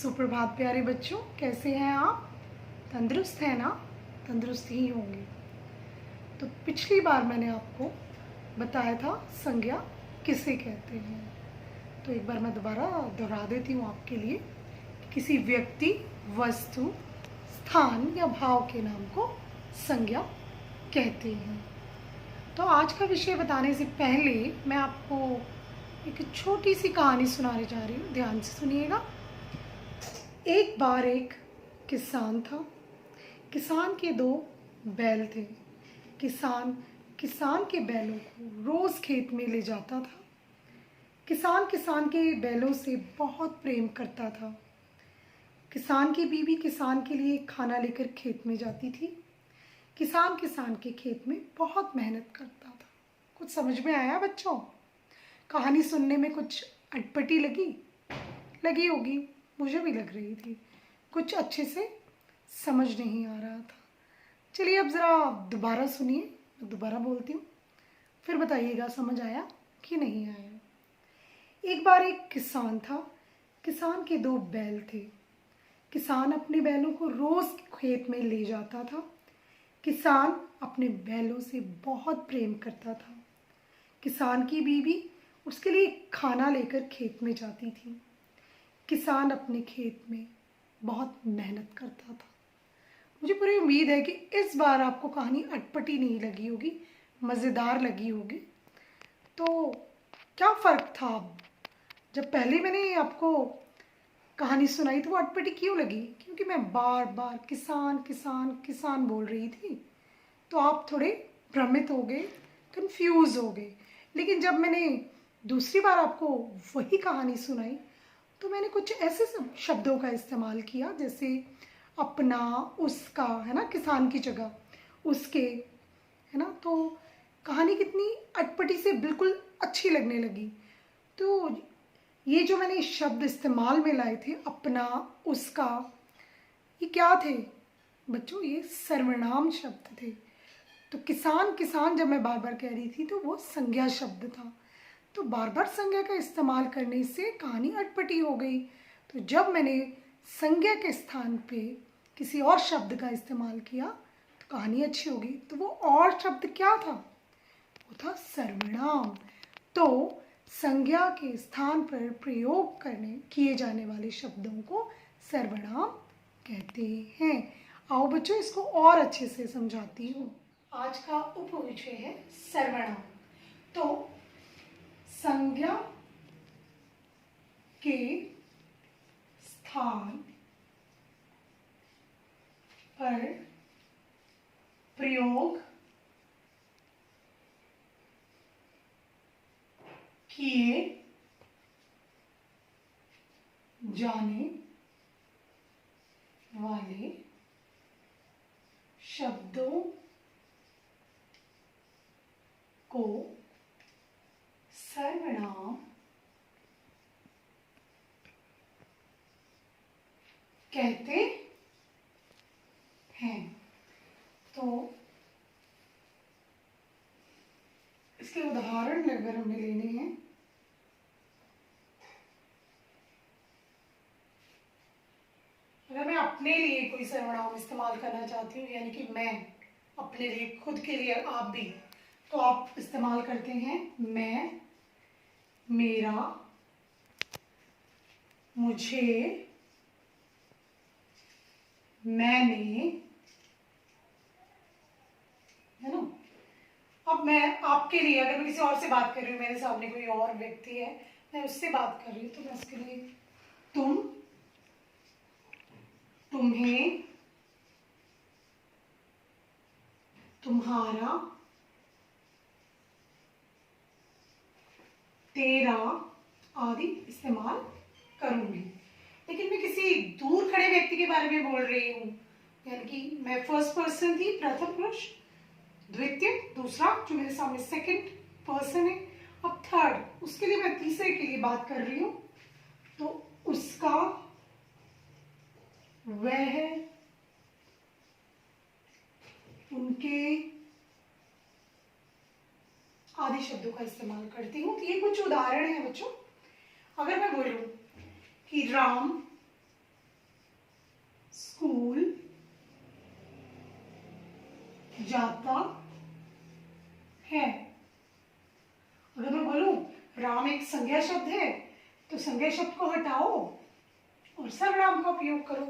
सुप्रभात प्यारे बच्चों, कैसे हैं आप? तंदुरुस्त हैं ना? तंदुरुस्त ही होंगे। तो पिछली बार मैंने आपको बताया था संज्ञा किसे कहते हैं। तो एक बार मैं दोबारा दोहरा देती हूँ आपके लिए। किसी व्यक्ति, वस्तु, स्थान या भाव के नाम को संज्ञा कहते हैं। तो आज का विषय बताने से पहले मैं आपको एक छोटी सी कहानी सुनाने जा रही हूँ। ध्यान से सुनिएगा। एक बार एक किसान था। किसान के 2 बैल थे। किसान के बैलों को रोज खेत में ले जाता था। किसान के बैलों से बहुत प्रेम करता था। किसान की बीवी किसान के लिए खाना लेकर खेत में जाती थी। किसान के खेत में बहुत मेहनत करता था। कुछ समझ में आया बच्चों? कहानी सुनने में कुछ अटपटी लगी होगी। मुझे भी लग रही थी। कुछ अच्छे से समझ नहीं आ रहा था। चलिए अब ज़रा दोबारा सुनिए। मैं दोबारा बोलती हूँ, फिर बताइएगा समझ आया कि नहीं आया। एक बार एक किसान था। किसान के 2 बैल थे। किसान अपने बैलों को रोज़ खेत में ले जाता था। किसान अपने बैलों से बहुत प्रेम करता था। किसान की बीवी उसके लिए खाना लेकर खेत में जाती थी। किसान अपने खेत में बहुत मेहनत करता था। मुझे पूरी उम्मीद है कि इस बार आपको कहानी अटपटी नहीं लगी होगी, मज़ेदार लगी होगी। तो क्या फ़र्क था? जब पहले मैंने आपको कहानी सुनाई तो वो अटपटी क्यों लगी? क्योंकि मैं बार बार किसान किसान किसान बोल रही थी, तो आप थोड़े भ्रमित हो गए, कंफ्यूज हो गए। लेकिन जब मैंने दूसरी बार आपको वही कहानी सुनाई तो मैंने कुछ ऐसे शब्दों का इस्तेमाल किया, जैसे अपना, उसका, है ना, किसान की जगह उसके, है ना। तो कहानी कितनी अटपटी से बिल्कुल अच्छी लगने लगी। तो ये जो मैंने शब्द इस्तेमाल में लाए थे, अपना, उसका, ये क्या थे बच्चों? ये सर्वनाम शब्द थे। तो किसान किसान जब मैं बार बार कह रही थी तो वो संज्ञा शब्द था। तो बार बार संज्ञा का इस्तेमाल करने से कहानी अटपटी हो गई। तो जब मैंने संज्ञा के स्थान पे किसी और शब्द का इस्तेमाल किया तो कहानी अच्छी होगी। तो वो और शब्द क्या था? वो था सर्वनाम। तो संज्ञा के स्थान पर प्रयोग किए जाने वाले शब्दों को सर्वनाम कहते हैं। आओ बच्चों, इसको और अच्छे से समझाती हूँ। आज का उपविषय है सर्वनाम। तो संज्ञा के स्थान पर प्रयोग किए जाने वाले शब्दों को सर्वनाम कहते हैं। तो इसके उदाहरण अगर हमें लेने हैं, अगर मैं अपने लिए कोई सर्वनाम इस्तेमाल करना चाहती हूँ, यानी कि मैं अपने लिए, खुद के लिए, आप भी, तो आप इस्तेमाल करते हैं मैं, मेरा, मुझे, मैंने, है ना। अब मैं आपके लिए, अगर मैं किसी और से बात कर रही हूँ, मेरे सामने कोई और व्यक्ति है, मैं उससे बात कर रही हूँ, तो मैं उसके लिए तुम, तुम्हें, तुम्हारा, तेरा आदि इस्तेमाल करूंगी। लेकिन मैं किसी दूर खड़े व्यक्ति के बारे में बोल रही हूँ, यानी कि मैं फर्स्ट पर्सन थी, प्रथम पुरुष, द्वितीय, दूसरा, जो मेरे सामने सेकंड पर्सन है, अब थर्ड, उसके लिए मैं तीसरे के लिए बात कर रही हूँ। तो उसका, वह, उनके आदि शब्दों का इस्तेमाल करती हूँ। ये कुछ उदाहरण है बच्चों। अगर मैं बोलूं कि राम स्कूल जाता है। अगर मैं बोलूं राम एक संज्ञा शब्द है तो संज्ञा शब्द को हटाओ और सर्वनाम का उपयोग करो।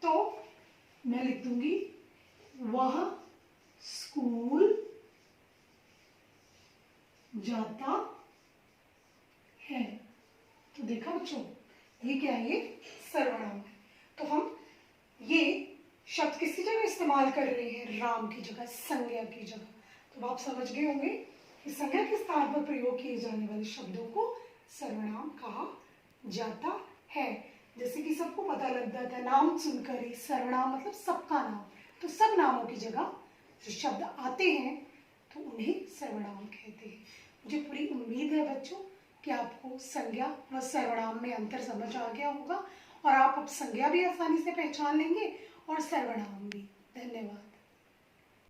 तो मैं लिख दूंगी वह स्कूल जाता है। तो देखा बच्चों, ये क्या है, ये सर्वनाम है। तो हम ये शब्द किसी जगह इस्तेमाल कर रहे हैं, राम की जगह, संज्ञा की जगह। तो आप समझ गए होंगे कि संज्ञा के स्थान पर प्रयोग किए जाने वाले शब्दों को सर्वनाम कहा जाता है। जैसे कि सबको पता लग जाता है नाम सुनकर ही, सर्वनाम मतलब सबका नाम। तो सब नामों की जगह जो शब्द आते हैं तो उन्हें सर्वनाम कहते हैं। मुझे पूरी उम्मीद है बच्चों कि आपको संज्ञा व सर्वनाम में अंतर समझ आ गया होगा और आप अब संज्ञा भी आसानी से पहचान लेंगे और सर्वनाम भी।